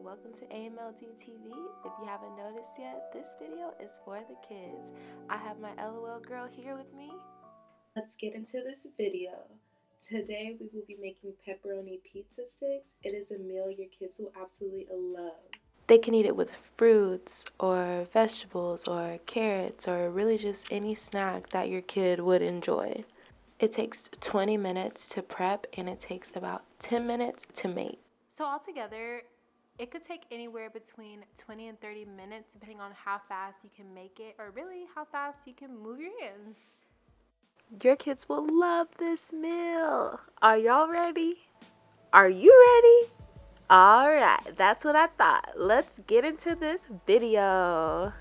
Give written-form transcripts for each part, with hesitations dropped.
welcome to AMLDtv. If you haven't noticed yet, this video is for the kids. I have my LOL girl here with me. Let's get into this video. Today we will be making pepperoni pizza sticks. It is a meal your kids will absolutely love. They can eat it with fruits or vegetables or carrots or really just any snack that your kid would enjoy. It takes 20 minutes to prep and it takes about 10 minutes to make. So altogether, it could take anywhere between 20 and 30 minutes depending on how fast you can make it or really how fast you can move your hands. Your kids will love this meal. Are y'all ready? Are you ready? All right, that's what I thought. Let's get into this video.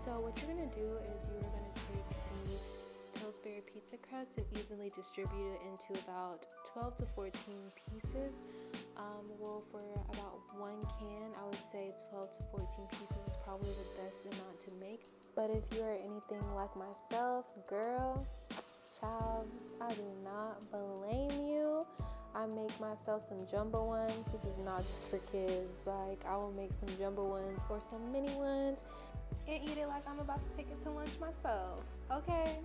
So what you're going to do is you're going to take the Pillsbury pizza crust and evenly distribute it into about 12 to 14 pieces. Well, for about one can, I would say 12 to 14 pieces is probably the best amount to make. But if you are anything like myself, girl, child, I do not blame you. I make myself some jumbo ones. This is not just for kids. Like, I will make some jumbo ones or some mini ones and eat it like I'm about to take it to lunch myself. Okay?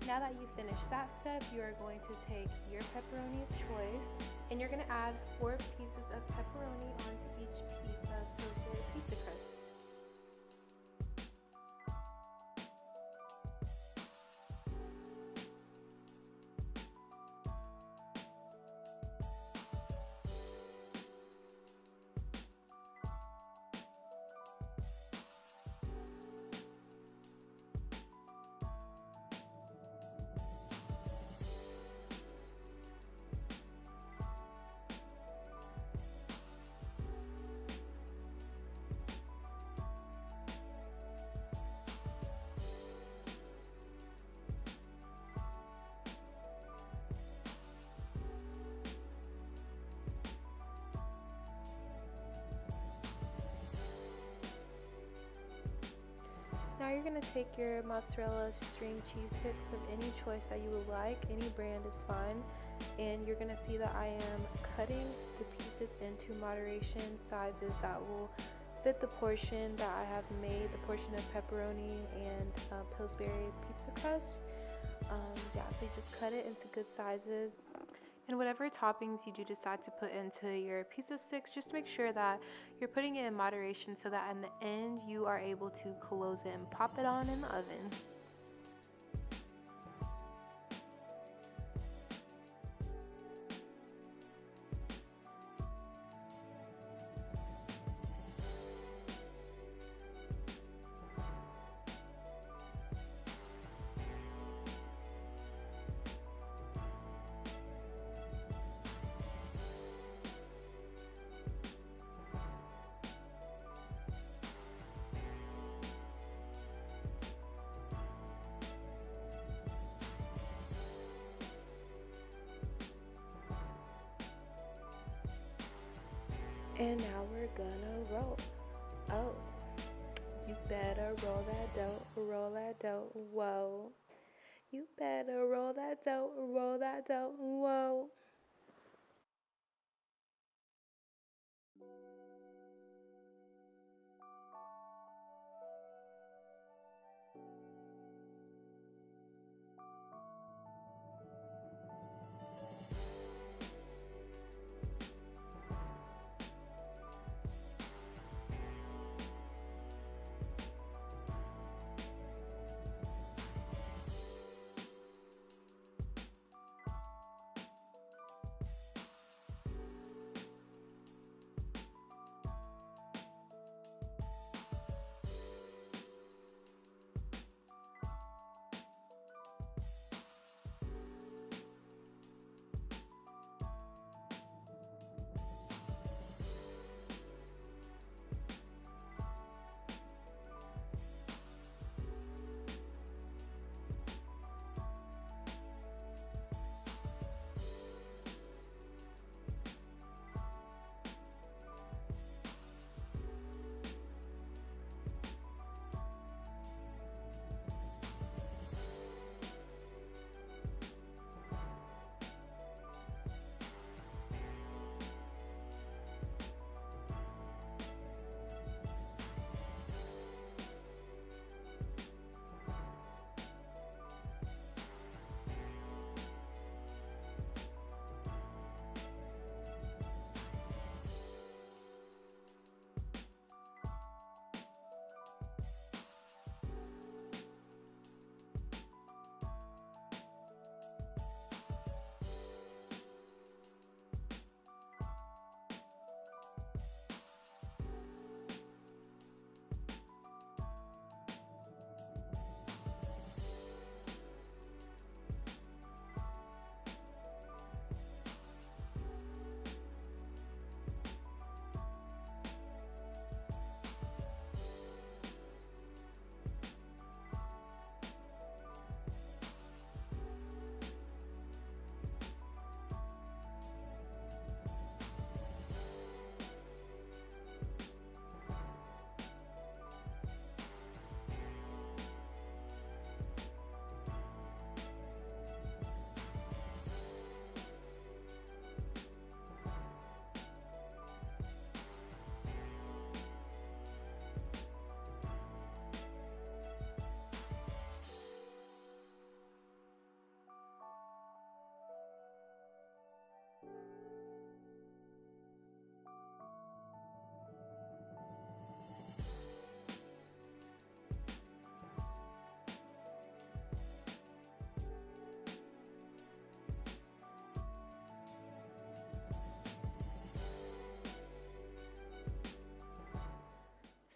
Now that you've finished that step, you are going to take your pepperoni of choice and you're going to add 4 pieces of pepperoni onto each piece of Pillsbury pizza crust. Now you're going to take your mozzarella string cheese sticks of any choice that you would like, any brand is fine, and you're going to see that I am cutting the pieces into moderation sizes that will fit the portion that I have made, the portion of pepperoni and Pillsbury pizza crust. So you just cut it into good sizes. And whatever toppings you do decide to put into your pizza sticks, just make sure that you're putting it in moderation so that in the end you are able to close it and pop it on in the oven. And now we're gonna roll. Oh, you better roll that dough, roll that dough, whoa. You better roll that dough, whoa.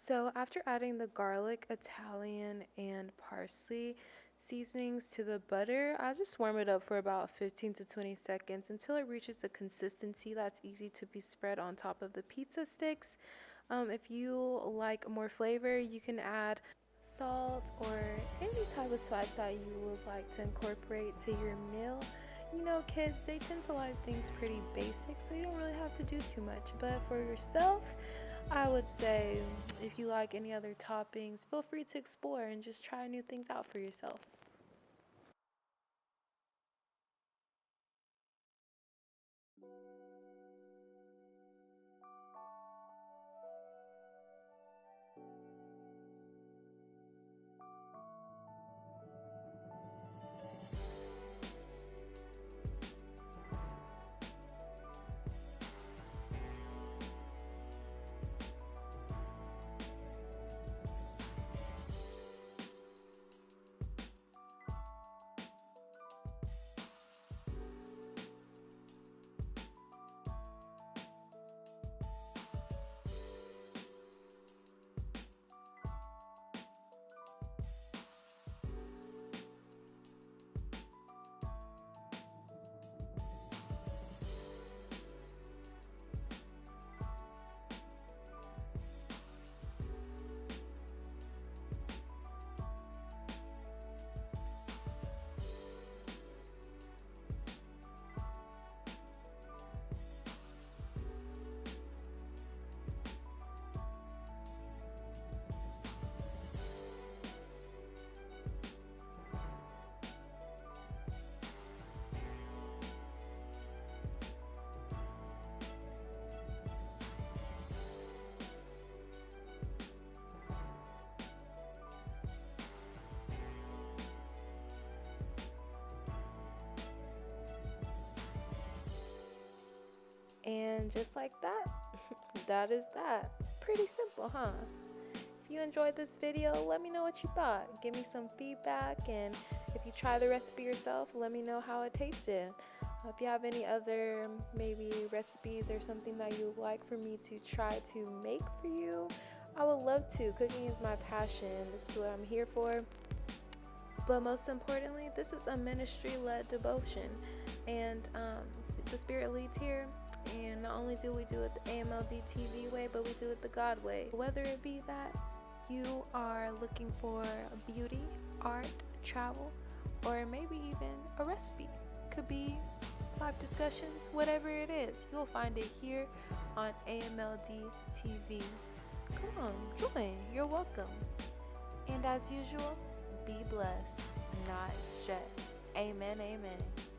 So after adding the garlic, Italian, and parsley seasonings to the butter, I just warm it up for about 15 to 20 seconds until it reaches a consistency that's easy to be spread on top of the pizza sticks. If you like more flavor, you can add salt or any type of spice that you would like to incorporate to your meal. You know, kids, they tend to like things pretty basic, so you don't really have to do too much. But for yourself, I would say if you like any other toppings, feel free to explore and just try new things out for yourself. And just like that, that is that. Pretty simple, huh? If you enjoyed this video, let me know what you thought. Give me some feedback, and if you try the recipe yourself, let me know how it tasted. If you have any other maybe recipes or something that you would like for me to try to make for you, I would love to. Cooking is my passion. This is what I'm here for. But most importantly, this is a ministry-led devotion, and the Spirit leads here. And not only do we do it the AMLDtv way, but we do it the God way. Whether it be that you are looking for beauty, art, travel, or maybe even a recipe, could be live discussions, whatever it is, you'll find it here on AMLDtv. Come on, join. You're welcome. And as usual, be blessed, not stressed. Amen, amen.